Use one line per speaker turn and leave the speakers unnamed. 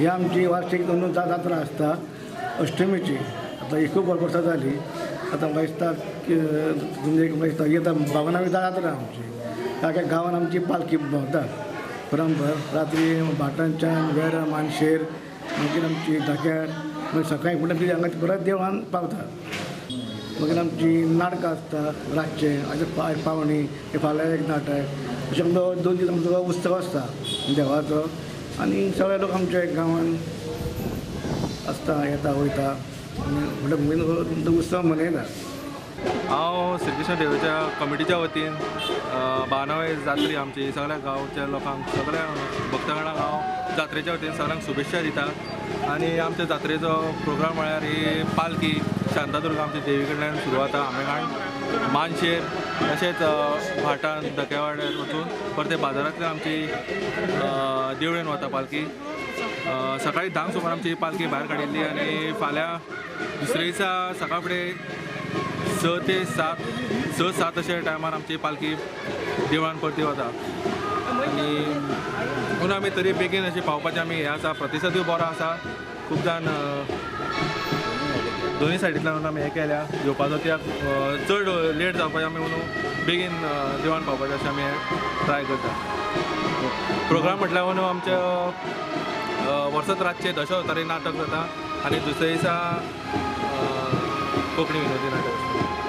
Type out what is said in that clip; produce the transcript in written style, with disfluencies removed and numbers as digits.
ही आमची वार्षिक दोन जात्रा आसता अष्टमीची. आता ही खूप वर्सां जाली. आता म्हाका दिसता की म्हणजे म्हाका दिसता ही आतां 52वी जात्रा आमची. काय गांवांत आमची पालखी भोंवता परंपर रात्री भाटांच्यान वेरा मानशेर मागीर आमची धाक्यार मागीर सकाळीं फुडें ती हांगा परत देवळान पावता. मागीर आमची नाटकां आसता रातचे आयज पावणी फाल्यां एक नाटक अशें आमचो 2 दीस आमचो उत्सव आसता देवाचो. आनी सगळे लोक आमच्या गांवांत आसता येता वयता आनी फुडें उत्सव मनयता.
हांव श्री कृष्ण देवाच्या कमिटीच्या वतीन 52वी जात्री आमची सगळ्या गांवच्या लोकांक सगळ्या भक्तगणांक हांव जात्रेच्या वतीन सगळ्यांक शुभेच्छा दिता. आनी आमच्या जात्रेचो प्रोग्राम म्हळ्यार ही पालखी शांतादुर्गा आमच्या देवी कडल्यान सुरू जाता आंबेकाण मानशेर तशेंच भाटान धक्यावाड्यार वचून परते बाजारांतल्यान आमची देवळेन वता पालखी. सकाळीं 10 सुमार आमची पालखी भायर काडिल्ली आनी फाल्यां दुसरे दिसा सकाळ फुडें 6 ते 7 अशे टायमार आमची पालखी देवळान परती वता. आनी म्हणून आमी तरी बेगीन अशी पावपाचें आमी हें आसा. प्रतिसादूय बरो आसा. खूब जाण दोनी सायडींतल्यान आमी हें केल्या येवपाचो कित्याक चड लेट जावपाचें आमी म्हणून बेगीन देवळान पावपाचें अशें आमी ट्राय करता. प्रोग्राम म्हटल्यार म्हणून आमच्या वर्सांत रातचे दशावतारी नाटक जाता आनी दुसरे दिसा कोंकणी विनोदी नाटक आसता.